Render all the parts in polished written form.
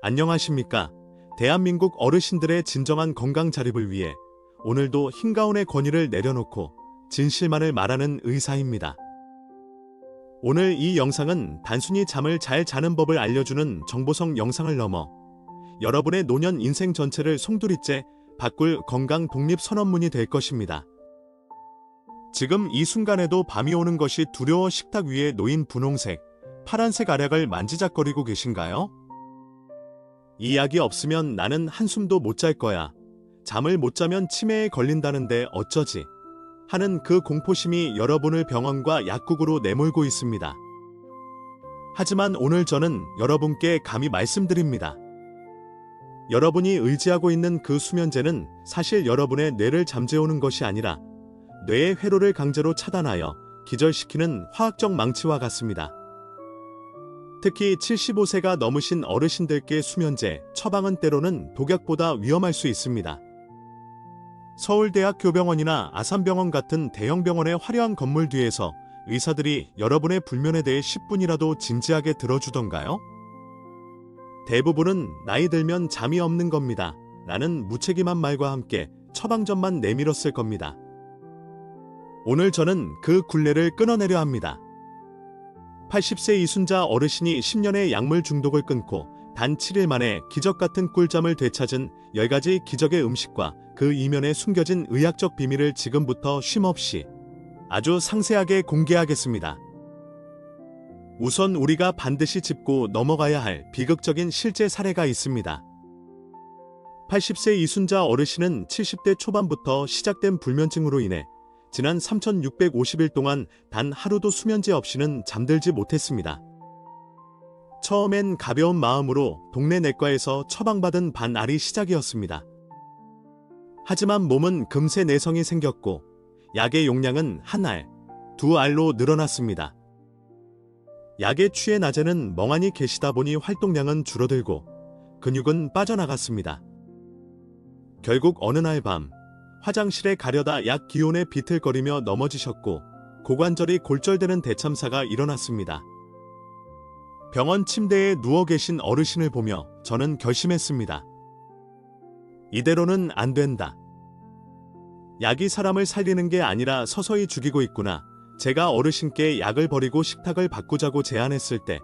안녕하십니까? 대한민국 어르신들의 진정한 건강 자립을 위해 오늘도 힘가운의 권위를 내려놓고 진실만을 말하는 의사입니다. 오늘 이 영상은 단순히 잠을 잘 자는 법을 알려주는 정보성 영상을 넘어 여러분의 노년 인생 전체를 송두리째 바꿀 건강 독립 선언문이 될 것입니다. 지금 이 순간에도 밤이 오는 것이 두려워 식탁 위에 놓인 분홍색, 파란색 알약을 만지작거리고 계신가요? 이 약이 없으면 나는 한숨도 못 잘 거야. 잠을 못 자면 치매에 걸린다는데 어쩌지? 하는 그 공포심이 여러분을 병원과 약국으로 내몰고 있습니다. 하지만 오늘 저는 여러분께 감히 말씀드립니다. 여러분이 의지하고 있는 그 수면제는 사실 여러분의 뇌를 잠재우는 것이 아니라 뇌의 회로를 강제로 차단하여 기절시키는 화학적 망치와 같습니다. 특히 75세가 넘으신 어르신들께 수면제 처방은 때로는 독약보다 위험할 수 있습니다. 서울대학교병원이나 아산병원 같은 대형 병원의 화려한 건물 뒤에서 의사들이 여러분의 불면에 대해 10분이라도 진지하게 들어주던가요? 대부분은 나이 들면 잠이 없는 겁니다. 라는 무책임한 말과 함께 처방전만 내밀었을 겁니다. 오늘 저는 그 굴레를 끊어내려 합니다. 80세 이순자 어르신이 10년의 약물 중독을 끊고 단 7일 만에 기적 같은 꿀잠을 되찾은 10가지 기적의 음식과 그 이면에 숨겨진 의학적 비밀을 지금부터 쉼없이 아주 상세하게 공개하겠습니다. 우선 우리가 반드시 짚고 넘어가야 할 비극적인 실제 사례가 있습니다. 80세 이순자 어르신은 70대 초반부터 시작된 불면증으로 인해 지난 3,650일 동안 단 하루도 수면제 없이는 잠들지 못했습니다. 처음엔 가벼운 마음으로 동네 내과에서 처방받은 반알이 시작이었습니다. 하지만 몸은 금세 내성이 생겼고 약의 용량은 한 알, 두 알로 늘어났습니다. 약에 취해 낮에는 멍하니 계시다 보니 활동량은 줄어들고 근육은 빠져나갔습니다. 결국 어느 날 밤 화장실에 가려다 약 기온에 비틀거리며 넘어지셨고 고관절이 골절되는 대참사가 일어났습니다. 병원 침대에 누워 계신 어르신을 보며 저는 결심했습니다. 이대로는 안 된다. 약이 사람을 살리는 게 아니라 서서히 죽이고 있구나. 제가 어르신께 약을 버리고 식탁을 바꾸자고 제안했을 때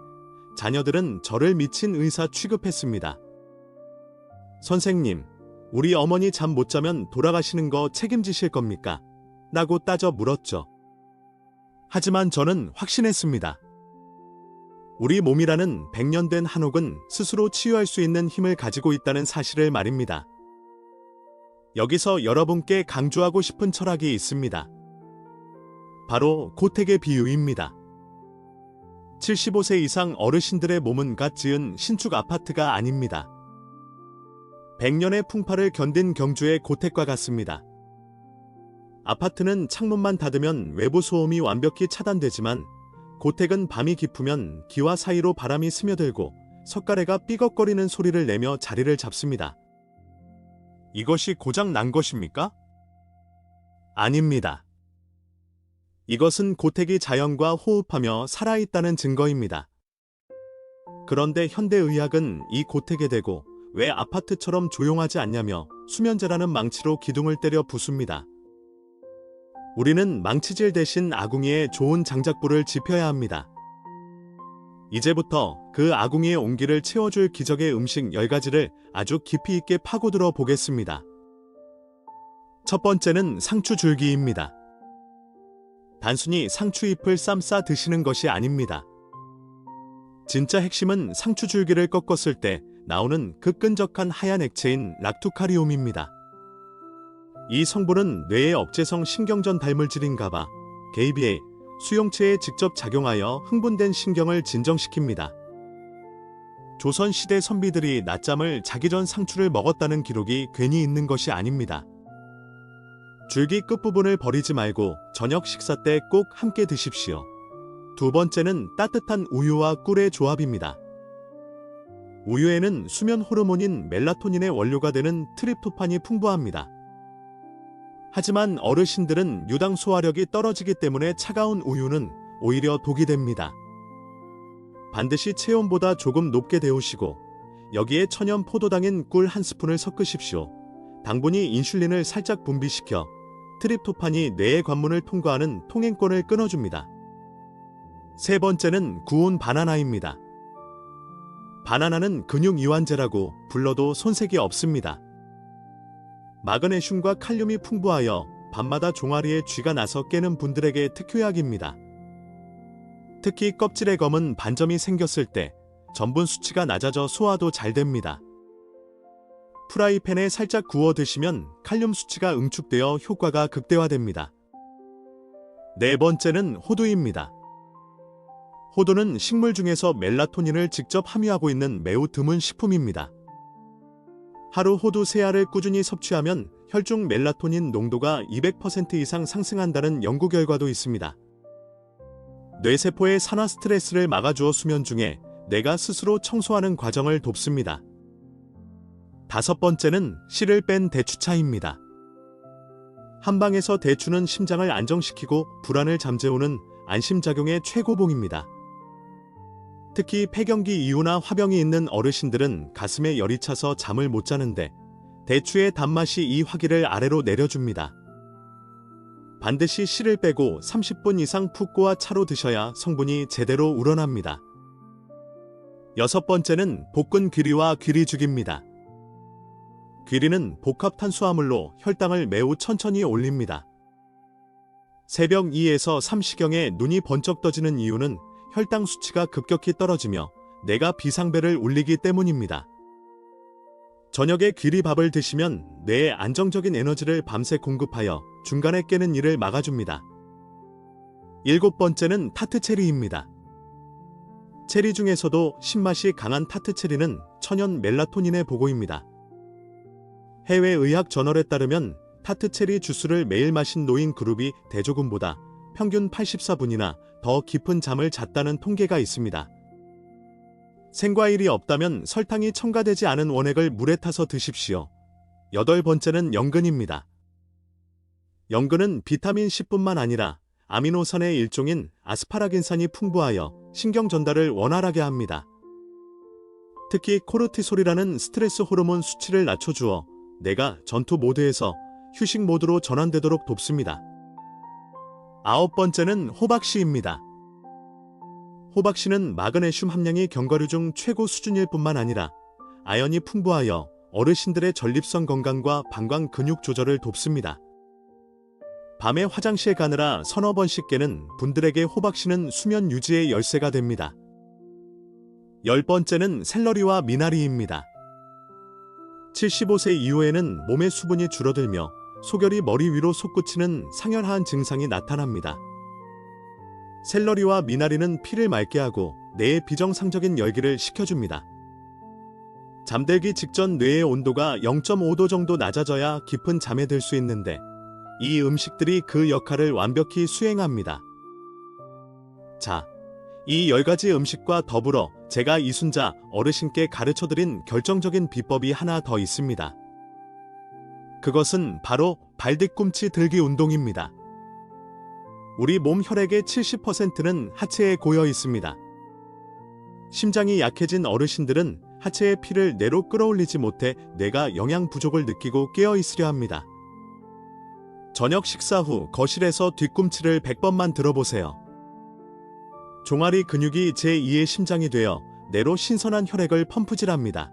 자녀들은 저를 미친 의사 취급했습니다. 선생님, 우리 어머니 잠 못 자면 돌아가시는 거 책임지실 겁니까? 라고 따져 물었죠. 하지만 저는 확신했습니다. 우리 몸이라는 100년 된 한옥은 스스로 치유할 수 있는 힘을 가지고 있다는 사실을 말입니다. 여기서 여러분께 강조하고 싶은 철학이 있습니다. 바로 고택의 비유입니다. 75세 이상 어르신들의 몸은 갓 지은 신축 아파트가 아닙니다. 100년의 풍파를 견딘 경주의 고택과 같습니다. 아파트는 창문만 닫으면 외부 소음이 완벽히 차단되지만 고택은 밤이 깊으면 기와 사이로 바람이 스며들고 석가래가 삐걱거리는 소리를 내며 자리를 잡습니다. 이것이 고장 난 것입니까? 아닙니다. 이것은 고택이 자연과 호흡하며 살아있다는 증거입니다. 그런데 현대의학은 이 고택에 대고 왜 아파트처럼 조용하지 않냐며 수면제라는 망치로 기둥을 때려 부숩니다. 우리는 망치질 대신 아궁이에 좋은 장작불을 지펴야 합니다. 이제부터 그 아궁이의 온기를 채워줄 기적의 음식 10가지를 아주 깊이 있게 파고들어 보겠습니다. 첫 번째는 상추줄기입니다. 단순히 상추잎을 쌈 싸 드시는 것이 아닙니다. 진짜 핵심은 상추줄기를 꺾었을 때 나오는 그 끈적한 하얀 액체인 락투카리움입니다. 이 성분은 뇌의 억제성 신경전 달물질인 가바, 게이비에 수용체에 직접 작용하여 흥분된 신경을 진정시킵니다. 조선시대 선비들이 낮잠을 자기 전 상추를 먹었다는 기록이 괜히 있는 것이 아닙니다. 줄기 끝부분을 버리지 말고 저녁 식사 때 꼭 함께 드십시오. 두 번째는 따뜻한 우유와 꿀의 조합입니다. 우유에는 수면 호르몬인 멜라토닌의 원료가 되는 트립토판이 풍부합니다. 하지만 어르신들은 유당 소화력이 떨어지기 때문에 차가운 우유는 오히려 독이 됩니다. 반드시 체온보다 조금 높게 데우시고 여기에 천연 포도당인 꿀 한 스푼을 섞으십시오. 당분이 인슐린을 살짝 분비시켜 트립토판이 뇌의 관문을 통과하는 통행권을 끊어줍니다. 세 번째는 구운 바나나입니다. 바나나는 근육 이완제라고 불러도 손색이 없습니다. 마그네슘과 칼륨이 풍부하여 밤마다 종아리에 쥐가 나서 깨는 분들에게 특효약입니다. 특히 껍질에 검은 반점이 생겼을 때 전분 수치가 낮아져 소화도 잘 됩니다. 프라이팬에 살짝 구워 드시면 칼륨 수치가 응축되어 효과가 극대화됩니다. 네 번째는 호두입니다. 호두는 식물 중에서 멜라토닌을 직접 함유하고 있는 매우 드문 식품입니다. 하루 호두 3알을 꾸준히 섭취하면 혈중 멜라토닌 농도가 200% 이상 상승한다는 연구 결과도 있습니다. 뇌세포의 산화 스트레스를 막아주어 수면 중에 뇌가 스스로 청소하는 과정을 돕습니다. 다섯 번째는 씨를 뺀 대추차입니다. 한방에서 대추는 심장을 안정시키고 불안을 잠재우는 안심작용의 최고봉입니다. 특히 폐경기 이후나 화병이 있는 어르신들은 가슴에 열이 차서 잠을 못 자는데 대추의 단맛이 이 화기를 아래로 내려줍니다. 반드시 씨를 빼고 30분 이상 푹 고아 차로 드셔야 성분이 제대로 우러납니다. 여섯 번째는 볶은 귀리와 귀리죽입니다. 귀리는 복합 탄수화물로 혈당을 매우 천천히 올립니다. 새벽 2에서 3시경에 눈이 번쩍 떠지는 이유는 혈당 수치가 급격히 떨어지며 뇌가 비상벨을 울리기 때문입니다. 저녁에 귀리밥을 드시면 뇌에 안정적인 에너지를 밤새 공급하여 중간에 깨는 일을 막아줍니다. 일곱 번째는 타트체리입니다. 체리 중에서도 신맛이 강한 타트체리는 천연 멜라토닌의 보고입니다. 해외 의학 저널에 따르면 타트체리 주스를 매일 마신 노인 그룹이 대조군보다 평균 84분이나 더 깊은 잠을 잤다는 통계가 있습니다. 생과일이 없다면 설탕이 첨가되지 않은 원액을 물에 타서 드십시오. 여덟 번째는 연근입니다. 연근은 비타민 C뿐만 아니라 아미노산의 일종인 아스파라긴산이 풍부하여 신경 전달을 원활하게 합니다. 특히 코르티솔이라는 스트레스 호르몬 수치를 낮춰주어 뇌가 전투 모드에서 휴식 모드로 전환되도록 돕습니다. 아홉 번째는 호박씨입니다. 호박씨는 마그네슘 함량이 견과류 중 최고 수준일 뿐만 아니라 아연이 풍부하여 어르신들의 전립선 건강과 방광 근육 조절을 돕습니다. 밤에 화장실 가느라 서너 번씩 깨는 분들에게 호박씨는 수면 유지의 열쇠가 됩니다. 열 번째는 샐러리와 미나리입니다. 75세 이후에는 몸의 수분이 줄어들며 소결이 머리 위로 솟구치는 상열하한 증상이 나타납니다. 샐러리와 미나리는 피를 맑게 하고 뇌의 비정상적인 열기를 식혀줍니다. 잠들기 직전 뇌의 온도가 0.5도 정도 낮아져야 깊은 잠에 들 수 있는데 이 음식들이 그 역할을 완벽히 수행합니다. 자, 이 10가지 음식과 더불어 제가 이순자 어르신께 가르쳐드린 결정적인 비법이 하나 더 있습니다. 그것은 바로 발 뒤꿈치 들기 운동입니다. 우리 몸 혈액의 70%는 하체에 고여 있습니다. 심장이 약해진 어르신들은 하체의 피를 뇌로 끌어올리지 못해 뇌가 영양 부족을 느끼고 깨어 있으려 합니다. 저녁 식사 후 거실에서 뒤꿈치를 100번만 들어보세요. 종아리 근육이 제2의 심장이 되어 뇌로 신선한 혈액을 펌프질합니다.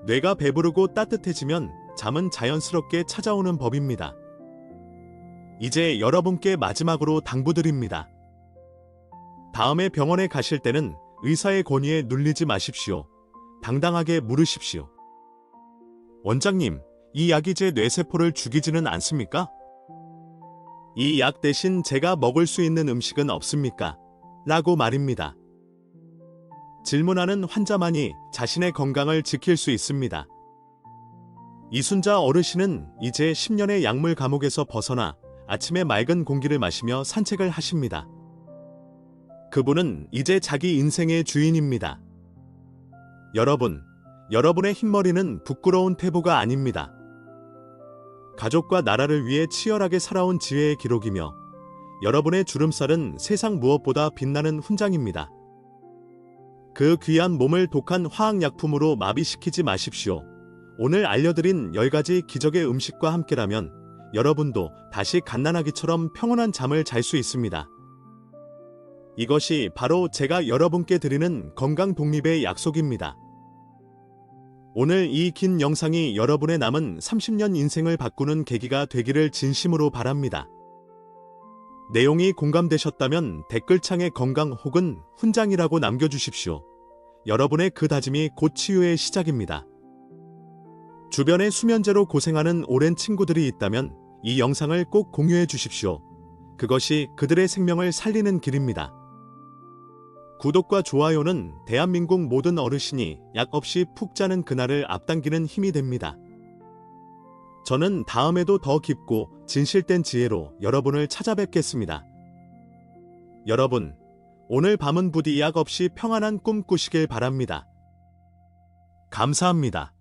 뇌가 배부르고 따뜻해지면 잠은 자연스럽게 찾아오는 법입니다. 이제 여러분께 마지막으로 당부드립니다. 다음에 병원에 가실 때는 의사의 권위에 눌리지 마십시오. 당당하게 물으십시오. 원장님, 이 약이 제 뇌세포를 죽이지는 않습니까? 이 약 대신 제가 먹을 수 있는 음식은 없습니까? 라고 말입니다. 질문하는 환자만이 자신의 건강을 지킬 수 있습니다. 이순자 어르신은 이제 10년의 약물 감옥에서 벗어나 아침에 맑은 공기를 마시며 산책을 하십니다. 그분은 이제 자기 인생의 주인입니다. 여러분, 여러분의 흰머리는 부끄러운 태보가 아닙니다. 가족과 나라를 위해 치열하게 살아온 지혜의 기록이며 여러분의 주름살은 세상 무엇보다 빛나는 훈장입니다. 그 귀한 몸을 독한 화학약품으로 마비시키지 마십시오. 오늘 알려드린 10가지 기적의 음식과 함께라면 여러분도 다시 갓난아기처럼 평온한 잠을 잘 수 있습니다. 이것이 바로 제가 여러분께 드리는 건강 독립의 약속입니다. 오늘 이 긴 영상이 여러분의 남은 30년 인생을 바꾸는 계기가 되기를 진심으로 바랍니다. 내용이 공감되셨다면 댓글창에 건강 혹은 훈장이라고 남겨주십시오. 여러분의 그 다짐이 곧 치유의 시작입니다. 주변에 수면제로 고생하는 오랜 친구들이 있다면 이 영상을 꼭 공유해 주십시오. 그것이 그들의 생명을 살리는 길입니다. 구독과 좋아요는 대한민국 모든 어르신이 약 없이 푹 자는 그날을 앞당기는 힘이 됩니다. 저는 다음에도 더 깊고 진실된 지혜로 여러분을 찾아뵙겠습니다. 여러분, 오늘 밤은 부디 약 없이 평안한 꿈 꾸시길 바랍니다. 감사합니다.